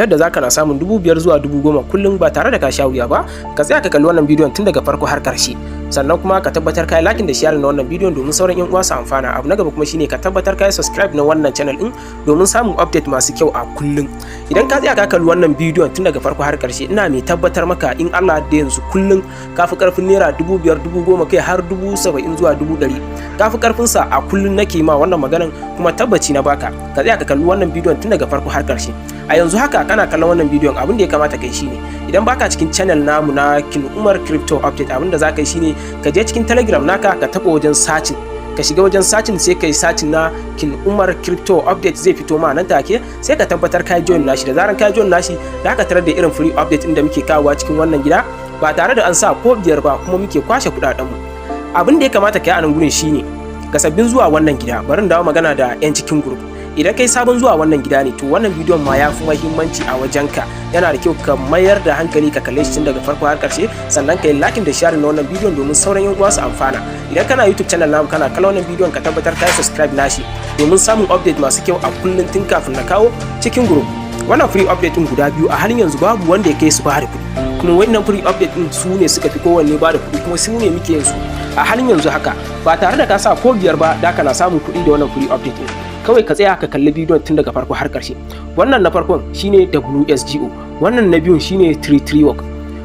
yadda zaka na samun 5,000 zuwa 10,000 kullum ba tare da ka sha wuya ba. Ka tsaya ka kalli wannan bidiyon tun daga farko har ƙarshe, sannan kuma ka tabbatar kai like da share na wannan bidiyon domin sauran yan uwa su amfana. Abu na gaba kuma shine ka tabbatar kai subscribe na wannan channel din domin samun update masu kyau a kullum. Idan ka tsaya ka kalli wannan bidiyon tun daga farko har ƙarshe, ina mai tabbatar maka in Allah da yanzu kullum ka fi karfin naira 5,000, 10,000 kai har 70,000 zuwa 100,000. Ka fi karfin sa a kullum nake ma wannan maganan kuma tabbaci na baka. Ka tsaya ka kalli wannan bidiyon tun daga farko har ƙarshe. A yanzu haka kana kallon wannan bidiyon, abin da ya kamata kai shine idan baka cikin channel namu na King Umar Crypto Update, abin da zaka yi shine ka je cikin Telegram naka ka taba wajen searching, ka shiga wajen searching sai kai searching na King Umar Crypto Update, zai fito ma nan take sai ka tabbatar kai join nashi. Da zaran kai join nashi da ka tarar da irin free update din da muke kawowa cikin wannan gida ba tare da an sa ko biyar ba, kuma muke kwashe kudaden mu. Abin da ya kamata kai a nan gurin shine ga sabbin zuwa wannan gida, bari dawo magana da yan cikin group. Idan kai sabon zuwa wannan gida ne to wannan bidiyon ma ya fi muhimmanci a wajenka. Yana da kyau ka mayar da hankali ka kalle shi tun daga farko har ƙarshe, sannan ka yi like da share na wannan bidiyon domin sauran yan uwa su amfana. Idan kana YouTube channel namu kana kallon wannan bidiyon ka tabbatar ka subscribe nashi domin samun update masu kyau a kullun tun kafin na kawo cikin group. Wannan free update din guda biyu a halin yanzu babu wanda ya kai su ba da kuɗi, kuma wannan free update din su ne suka fi kowanne ba da kuɗi, kuma su ne muke yin su a halin yanzu haka ba tare da ka sa ko biyar ba. Da kana samun kuɗi da wannan free update din. Kawai ka tsaya ka kalli bidiyon tun daga farko har ƙarshe. Wannan na farkon shine WSGO, wannan na biyun shine 33 work.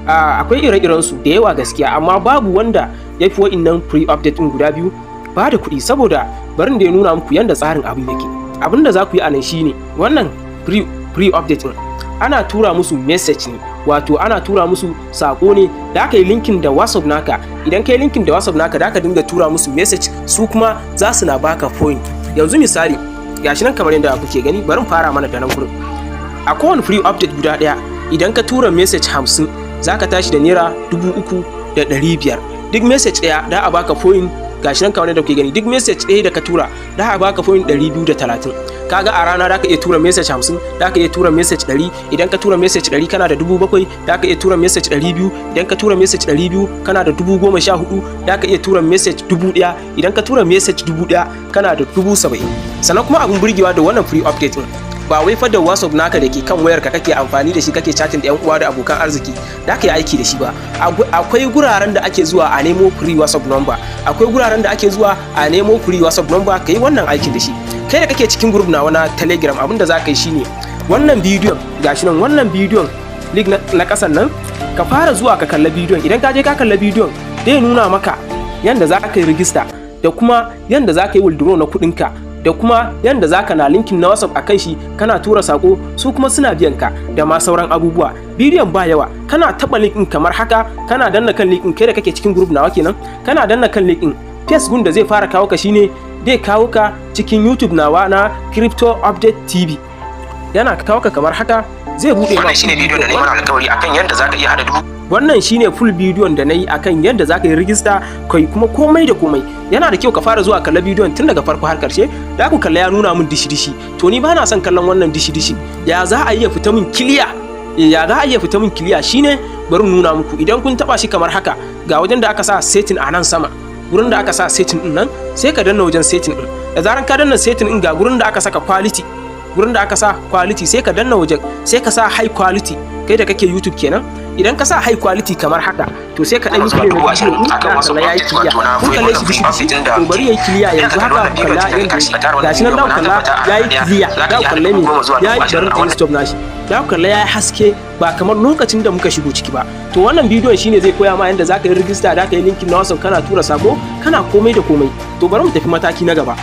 Akwai ire-iren su da yawa gaskiya, amma babu wanda ya fi wa'innan free update din guda biyu ba da kuɗi, saboda barin da ya nuna muku yanda tsarin abin yake. Abin da za ku yi a nan shine wannan free update din ana tura musu message ne, wato ana tura musu sako ne da aka yi linkin da WhatsApp naka. Idan ka yi linkin da WhatsApp naka da aka dinga tura musu message, su kuma za su na baka point. Yanzu misali gashi nan kamar yadda kuke gani, bari mu fara mana da nan gurin. A kowane free update guda daya idan ka tura message 50 zaka tashi da naira 3,500. duk message daya da a baka point. Gashi nan kamar yadda kuke gani, duk message ɗaya da ka tura da a baka point 230. Kaga a rana da ka iya tura message 50, da ka iya tura message 100. Idan ka tura message 100 kana da 7,000, da ka iya tura message 200. Idan ka tura message 200 kana da 14,000, da ka iya tura message 1,000. Idan ka tura message 1,000 kana da 70,000. Sannan kuma abun burgewa da wannan free update din, ba wai fa da WhatsApp naka da ke kan wayarka kake amfani da shi kake chatting da yan uwa da abokan arziki da ka yi aiki da shi ba. Akwai guraren da ake zuwa a nemo free WhatsApp number, akwai guraren da ake zuwa a nemo free WhatsApp number ka yi wannan aikin da shi. Kai da kake cikin group na wani Telegram, abin da za ka yi shine wannan bidiyon, gashi nan wannan bidiyon link na kasan nan, ka fara zuwa ka kalla bidiyon. Idan ka je ka kalla bidiyon zai nuna maka yanda za ka yi register da kuma yanda za ka yi withdraw na kuɗinka, da kuma yanda zaka na linkin na WhatsApp akan shi kana tura sako, su kuma suna biyan ka, da ma sauran abubuwa. Bidiyon ba yawa, kana taba linkin kamar haka, kana danna kan linkin kai da kake cikin group nawa kenan, kana danna kan linkin Facebook da zai fara kawo ka shine zai kawo ka cikin YouTube nawa na Crypto Update TV. Yana kawo ka kamar haka, zai bude ma. Wannan shine bidiyon da nayi mana alƙawari akan yanda zaka iya hada dubu. Wannan shine full bidiyon da nayi akan yadda zaka yi register kai kuma komai da komai. Yana da kyau ka fara zuwa kalla bidiyon tun daga farko har karshe. Da ku kalla ya nuna min dishi-dishi, to ni ba na son kallon wannan dishi-dishi. Ya za a iya fita min clear? Ya za a iya fita min clear shine bari nuna muku. Idan kun taba shi kamar haka, ga wajen da aka sa setting a nan sama, gurin da aka sa setting din nan sai ka danna wajen setting din. Da zaran ka danna setting din ga gurin da aka saka quality, gurin da aka sa quality sai ka danna wajen, sai ka sa high quality kai da kake YouTube kenan. Idan ka sa high quality kamar haka to sai ka dan yi play na bidiyo din ka kalla yayi clear. Kun kalle shi dishi to bari yayi clear yanzu haka kalla yanzu gashi nan da kalla yayi clear, da kalle ne yayi barin stop nashi, da kalla yayi haske ba kamar lokacin da muka shigo ciki ba. To wannan bidiyon shine zai koya ma yanda zaka yi register, da ka yi linkin na WhatsApp, kana tura sako, kana komai da komai. To bari mu tafi mataki na gaba.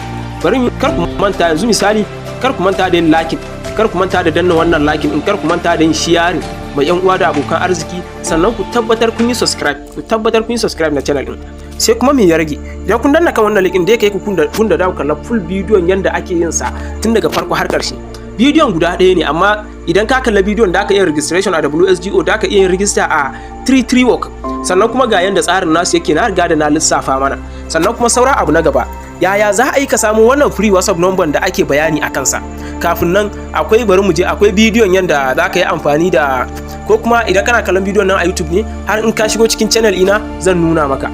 Bari kar ku manta yanzu misali, kar ku manta da yin like, kar ku manta da danna wannan like din, kar ku manta da yin sharing mai yan uwa da abokan arziki, sannan ku tabbatar kun yi subscribe, ku tabbatar kun yi subscribe na channel din. Sai kuma me ya rage, idan kun danna kan wannan link din da yake kun da dawo kallon full bidiyon yanda ake yin sa tun daga farko har karshe. Bidiyon guda ɗaya ne, amma idan ka kalla bidiyon da ka iya registration a WSGO, da ka iya yin register a 33 work. Sannan kuma ga yanda tsarin nasu yake na riga da na lissafa mana. Sannan kuma saura abu na gaba, yaya za a yi ka samu wannan free WhatsApp number da ake bayani a kansa. Kafin nan akwai bari mu je akwai bidiyon yanda za ka yi amfani da, ko kuma idan kana kallon bidiyon nan a YouTube ne, har in ka shigo cikin channel ina zan nuna maka.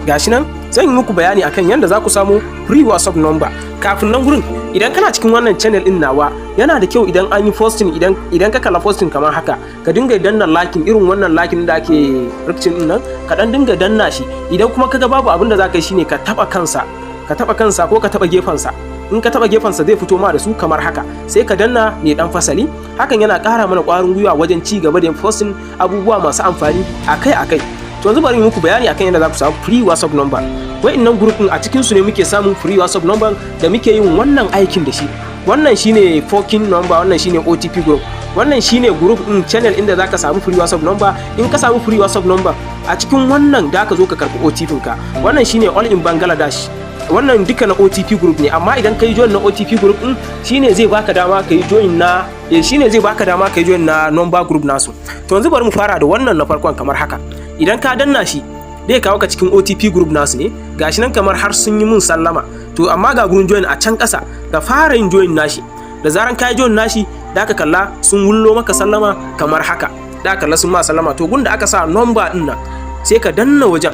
Gashi nan zan yi muku bayani akan yanda za ku samu free WhatsApp number. Kafin nan gurin idan kana cikin wannan channel din nawa yana da kyau idan an yi posting, idan ka kalla posting kamar haka ka dinga danna lakin, irin wannan lakin da ake rikicin din nan ka dan dinga danna shi. Idan kuma kaga babu abin da za ka yi shine ka taba kansa ko ka taba gefensa. In ka taba gefensa zai fito ma da su kamar haka, sai ka danna mai dan fasali. Hakan yana ƙara mana ƙwarin gwiwa wajen ci gaba da posting abubuwa masu amfani akai-akai. To yanzu bari mu muku bayani akan yadda za ku samu free WhatsApp number. Wa'innan group din a cikin su ne muke samun free WhatsApp number da muke yin wannan aikin da shi. Wannan shine token number, wannan shine OTP group. Wannan shine group din channel inda zaka samu free WhatsApp number. In ka samu free WhatsApp number a cikin wannan da ka zo ka karɓi OTP ka. Wannan shine all in Bangladesh. Wannan duka na OTP group ne, amma idan kai join na OTP group din shine zai baka dama kai join na number group nasu. To yanzu bari mu fara da wannan na farkon kamar haka. Idan ka danna shi zai kawo ka cikin OTP group nasu ne, gashi nan kamar har sun yi mun sallama. To amma ga gurin join a can ƙasa, ka fara yin join nashi. Da zaran ka yi join nashi da ka kalla sun wullo maka sallama kamar haka, da ka kalla sun ma sallama. To gun da aka sa number din nan sai ka danna wajen,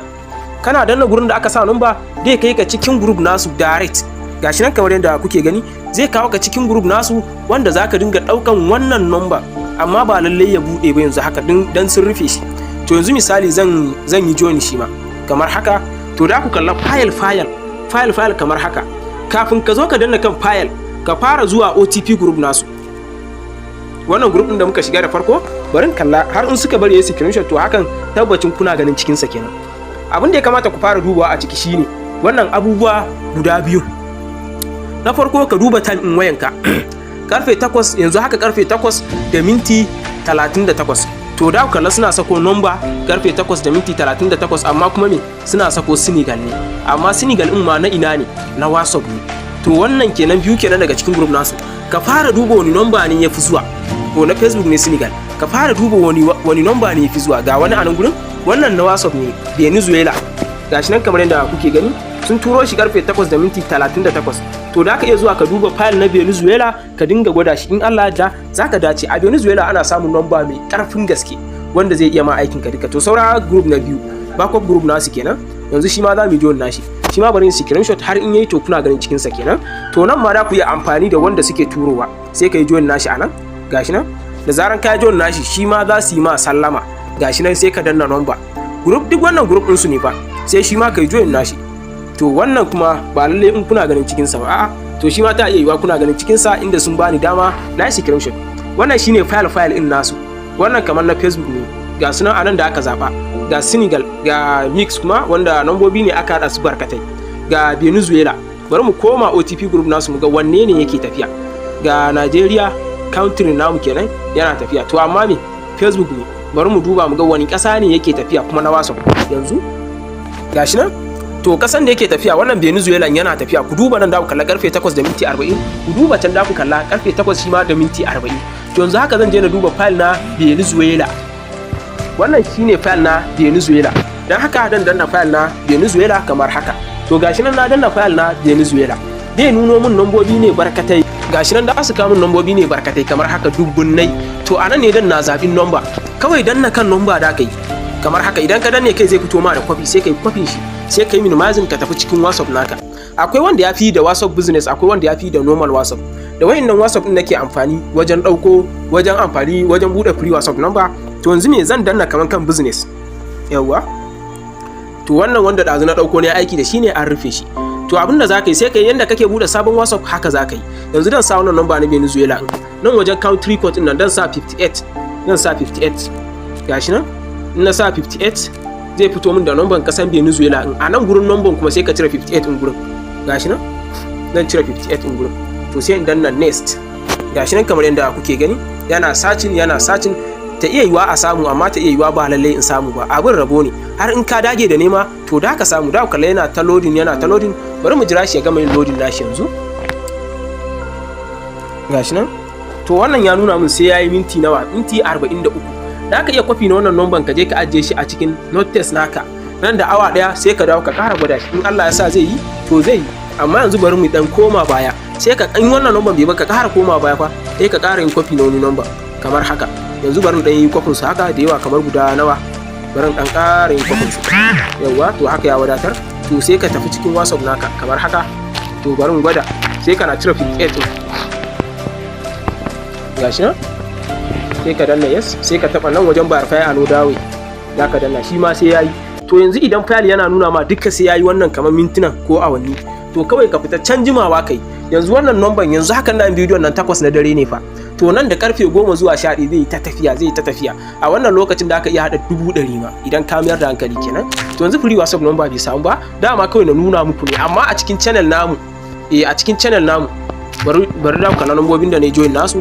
kana danna gurin da aka sa number zai kai ka cikin group nasu direct. Gashi nan kamar yadda kuke gani zai kawo ka cikin group nasu wanda zaka dinga daukan wannan number, amma ba lallai ya bude ba yanzu haka dan sun rufe shi. To yanzu misali zan yi join shi ma kamar haka. To da ku kalla file kamar haka. Kafin ka zo ka danna kan file ka fara zuwa OTP group nasu. Wannan group din da muka shiga da farko barin kalla har in suka bari yayi screenshot, to hakan tabbacin kuna ganin cikin sa kenan. Abin da ya kamata ku fara dubawa a ciki shine wannan abubuwa guda biyu. Na farko ka duba time in wayanka. Karfe 8 yanzu haka karfe 8:38. To da kalla suna sako number karfe 8:38, amma kuma me suna sako Senegal ne. Amma Senegal in ma na ina ne? Na WhatsApp ne. To wannan kenan biyu kenan daga cikin group nasu. Ka fara duba wani number ne yafi zuwa. Ko na Facebook ne Senegal. Ka fara duba wani number ne yafi zuwa. Ga wani a nan gurin, wannan na WhatsApp ne Venezuela. Gashi nan kamar yadda kuke gani sun turo shi karfe 8:38. To da ka iya zuwa ka duba file na Venezuela ka dinga gwada shi, in Allah ya zaka dace. A Venezuela ana samun number mai karfin gaske wanda zai iya ma aikin ka duka. To saura group na biyu, backup group nasu kenan. Yanzu shi ma za mu join nashi. Shi ma bari in screenshot har in yayi to kuna ganin cikin sa kenan. To nan ma da ku yi amfani da wanda suke turowa. Sai ka yi join nashi anan. Gashi nan. Da zaran ka join nashi shi ma za su yi ma sallama. Gashi nan sai ka danna number. Group duk wannan group din su ne fa. Sai shi ma ka yi join nashi. To wannan kuma ba lalle in kuna ganin cikin sa ba, a'a to shi ma ta iya yiwa kuna ganin cikin sa inda sun bani dama na screenshot. Wannan shine file din nasu. Wannan kamar na Facebook ne, ga sunan anan da aka zaba. Ga Senegal, ga Mix kuma wanda nambobi ne aka hada su barkatai. Ga Venezuela. Bari mu koma OTP group nasu mu ga wanne ne yake tafiya. Ga Nigeria country namu kenan yana tafiya. To amma me Facebook ne. Bari mu duba mu ga wani ƙasa ne yake tafiya kuma na WhatsApp. Yanzu gashi nan. To kasan da yake tafiya wannan Venezuela yana tafiya. Ku duba nan da ku kalla karfe 8:40. Ku duba can da ku kalla karfe 8 shi ma da minti 40. To yanzu haka zan je na duba file na Venezuela. Wannan shine file na Venezuela. Dan haka dan danna file na Venezuela kamar haka. To gashi nan na danna file na Venezuela. Zai nuno mun nambobi ne barkatai. Gashi nan da su kawo mun nambobi ne barkatai kamar haka dubunnai. To anan ne dan na zabin number. Kawai danna kan number da kai. Kamar haka idan ka danne kai zai fito ma da copy, sai kai copy shi, sai kai minimizing ka tafi cikin WhatsApp naka. Akwai wanda ya fi da WhatsApp business, akwai wanda ya fi da normal WhatsApp. Da wayannan WhatsApp din nake amfani wajen wajen bude free WhatsApp number. To yanzu me zan danna kaman kan business. Yawwa. To wannan wanda dazu na dauko ne aiki da shi ne an rufe shi. To abinda zaka yi sai kai yanda kake bude sabon WhatsApp haka zaka yi. Yanzu dan sa wannan number na Venezuela. Nan wajen country code din nan dan sa 58. Dan sa 58. Gashi nan. In na sa 58 zai fito min da number kasan Venezuela. A nan gurin number kuma sai ka cire 58 din gurin. Gashi nan. Zan cire 58 din gurin. To sai in danna next. Gashi nan kamar yanda kuke gani yana searching ta iya yiwa a samu, amma ta iya yiwa ba lalle in samu ba. Abin rabo ne. Har in ka dage da nema to da ka samu. Da kalla yana ta loading. Bari mu jira shi ya gama yin loading nashi yanzu. Gashi nan. To wannan ya nuna min sai yayi minti nawa? Minti 43. Da ka iya kwafi na wannan number ka je ka ajiye shi a cikin note test naka. Nan da awa daya sai ka dawo ka ƙara gwada shi. In Allah ya sa zai yi to zai yi. Amma yanzu bari mu dan koma baya. Sai ka in wannan number bai ba ka ƙara koma baya fa. Sai ka ƙara yin kwafi na wani number kamar haka. Yanzu bari mu dan yi kwafin su haka da yawa kamar guda nawa. Bari dan ƙara yin kwafin su. Yawwa to haka ya wadatar. To sai ka tafi cikin WhatsApp naka kamar haka. To bari mu gwada. Sai kana cire 58. gashi nan sai ka danna yes, sai ka taba nan wajen verify and dawe za ka danna shi ma sai yayi. To yanzu idan file yana nuna ma duka sai yayi wannan kamar mintuna ko awanni, to kawai ka fita can jimawa kai. Yanzu wannan number yanzu hakan nan bidiyon nan 8 na dare ne fa, to nan da karfe 10 zuwa 11 zai ta tafiya a wannan lokacin da aka iya hada 100 ma idan ka mayar da hankali kenan. To yanzu free WhatsApp number bai samu ba, dama kawai na nuna muku ne, amma a cikin channel namu bari da kalla lambobin da ne join nasu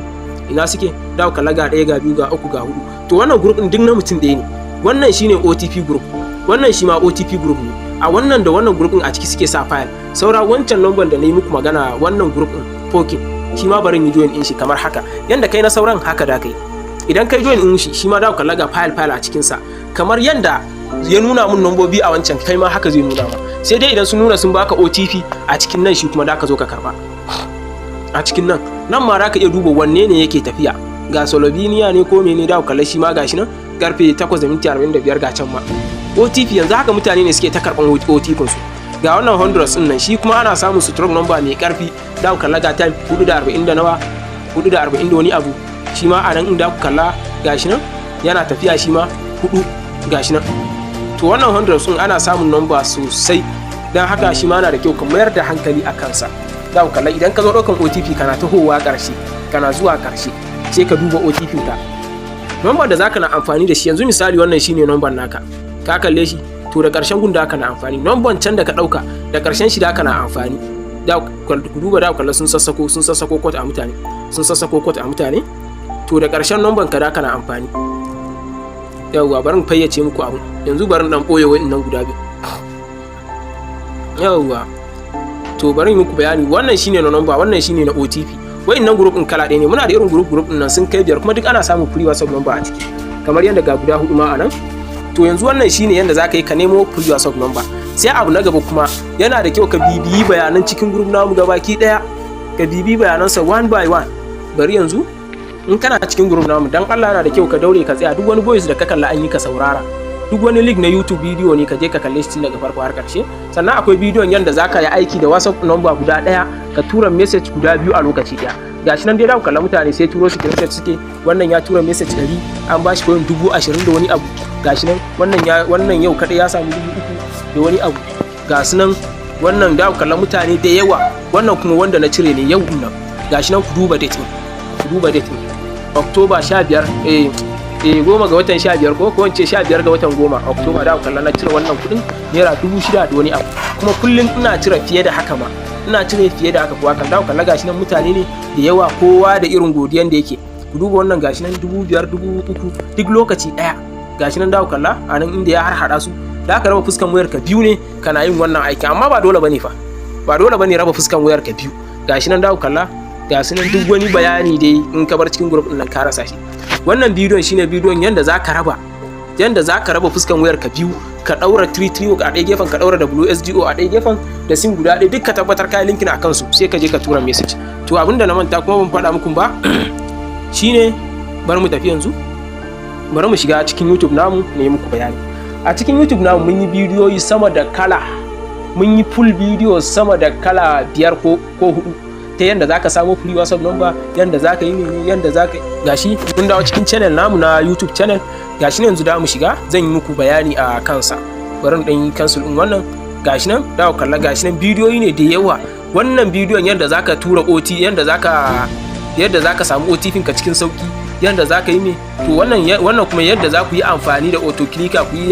ina suke, da kalla ga 1 ga 2 ga 3 ga 4. To wannan group din duk na mutum ɗaya ne, wannan shine OTP group, wannan shi ma OTP group ne. A wannan da wannan group din a ciki suke sa file. Saura wancan number da na yi muku magana wannan group din poking shi ma bari ni join din shi kamar haka, yanda kai na sauran haka da kai. Idan kai join din shi ma da kalla ga file a cikin sa, kamar yanda ya nuna mun nambobi a wancan kai ma haka zai nuna ma, sai dai idan sun nuna sun baka OTP a cikin nan shi kuma da ka zo ka karba a cikin nan ma za ka iya duba wanne ne yake tafiya, ga Slovenia ne ko mene, da kalla shi ma gashi nan karfe 8:45 ga can ma OTP. Yanzu haka mutane ne suke ta karban OTP su. Ga wannan Honduras din nan shi kuma ana samun stroke number mai karfi, da kalla ga time 4:40 da nawa 4:40 da wani abu, shi ma a nan inda ku kalla gashi nan yana tafiya shi ma 4 gashi nan. To wannan Honduras din ana samun number sosai, dan haka shi ma yana da kyau ka mayar da hankali a kansa. Da ku kalla idan ka zo ɗaukan OTP kana tahowa ƙarshe kana zuwa ƙarshe sai ka duba OTP ka, number da zaka na amfani da shi. Yanzu misali wannan shine number naka, ka kalle shi, to da ƙarshen gun da aka na amfani, number can da ka ɗauka da ƙarshen shi da aka na amfani. Da ku duba da kalla sun sassako code a mutane, to da ƙarshen number ka da aka na amfani. Yawwa bari in fayyace muku abu, yanzu bari dan boye wa'annan guda biyu. Yawwa to bari in muku bayani, wannan shine na number, wannan shine na OTP. Wa'annan group din kala ɗaya ne, muna da irin group din nan sun kai 5 kuma duk ana samun free WhatsApp number a ciki, kamar yadda ga guda 4 ma a nan. To yanzu wannan shine yanda zaka yi ka nemo free WhatsApp number. Sai abu na gaba kuma yana da kyau ka bibiyi bayanan cikin group namu gabaki daya, ka bibiyi bayanansa one by one. Bari yanzu in kana cikin group namu dan Allah yana da kyau ka daure ka tsaya, duk wani voice da ka kalla an yi ka saurara, duk wani link na YouTube video ne ka je ka kalle shi daga farko har karshe. Sannan akwai bidiyon yanda zaka yi aiki da WhatsApp number guda daya ka tura message guda 2 a lokaci daya. Gashi nan dai da ku kalla mutane sai turo screenshot suke, wannan ya tura message 100 an bashi coin 20,000 da wani abu. Gashi nan wannan yau kada ya samu 3,000 da wani abu. Gashi nan wannan da ku kalla mutane da yawa, wannan kuma wanda na cire ne yau din nan. Gashi nan ku duba date October 15 10 ga watan 15 ko in ce 15 ga watan 10 October, da ku kalla na cire wannan kudin naira 6,000 da wani abu. Kuma kullun ina cire fiye da haka ma, ina cire fiye da haka kuwa kan da ku kalla gashi nan mutane ne da yawa, kowa da irin godiyan da yake. Ku duba wannan gashi nan 5,000 3,000 duk lokaci daya. Gashi nan da ku kalla a nan inda ya harhaɗa su, da ka raba fuskan wayar ka biyu ne kana yin wannan aiki, amma ba dole bane fa, ba dole bane raba fuskan wayar ka biyu. Gashi nan da ku kalla gashi nan duk wani bayani dai in ka bar cikin group din nan ka rasa shi. Wannan bidiyon shine bidiyon yanda zaka raba fuskan wayar ka biyu, ka daura 33 a ɗaya gefen, ka daura WSGO a ɗaya gefen da sim guda ɗaya, duk ka tabbatar kai linkin a kansu sai ka je ka tura message. To abinda na manta kuma ban faɗa muku ba shine bar mu tafi yanzu, bari mu shiga cikin YouTube namu ne muku bayani. A cikin YouTube namu mun yi bidiyoyi sama da kala, mun yi full video sama da kala 5 ko 4 ta yanda zaka samu free WhatsApp number, yanda zaka yi mene, yanda zaka gashi mun dawo cikin channel namu na YouTube channel. Gashi nan yanzu da mu shiga zan yi muku bayani a kansa. Bari mu dan yi cancel din wannan. Gashi nan da ku kalla, gashi nan bidiyoyi ne da yawa. Wannan bidiyon yanda zaka tura OT, yanda zaka samu OTP ka cikin sauki, yanda zaka yi me, to wannan kuma yadda za ku yi amfani da auto clicker ku yi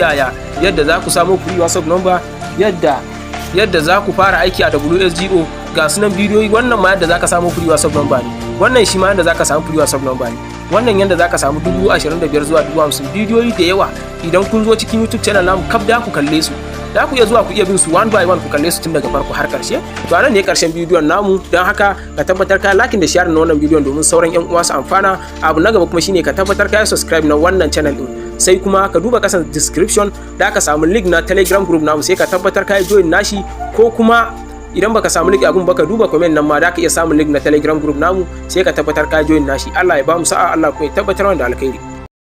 yadda za ku samu free WhatsApp number, yadda za ku fara aiki a WSGO. Ga sunan bidiyoyi, wannan ma yadda zaka samu free WhatsApp number ne, wannan shi ma yadda zaka samu free WhatsApp number ne, wannan yadda zaka samu 25,000 zuwa 50,000. bidiyoyi da yawa. Idan kun zo cikin YouTube channel namu kaf da ku kalle su, da ku iya zuwa ku iya bin su one by one ku kalle su tun daga farko har karshe. To anan ne karshen bidiyon namu, don haka ka tabbatar ka like da share na wannan bidiyon domin sauran yan uwa su amfana. Abu na gaba kuma shine ka tabbatar ka subscribe na wannan channel din, sai kuma ka duba kasan description da ka samu link na Telegram group namu, sai ka tabbatar ka join nashi, ko kuma idan baka samu link abun baka duba comment nan ma da ka iya samun link na Telegram group namu, sai ka tabbatar ka join nashi. Allah ya ba mu sa'a, Allah kuma ya tabbatar da alkhairi.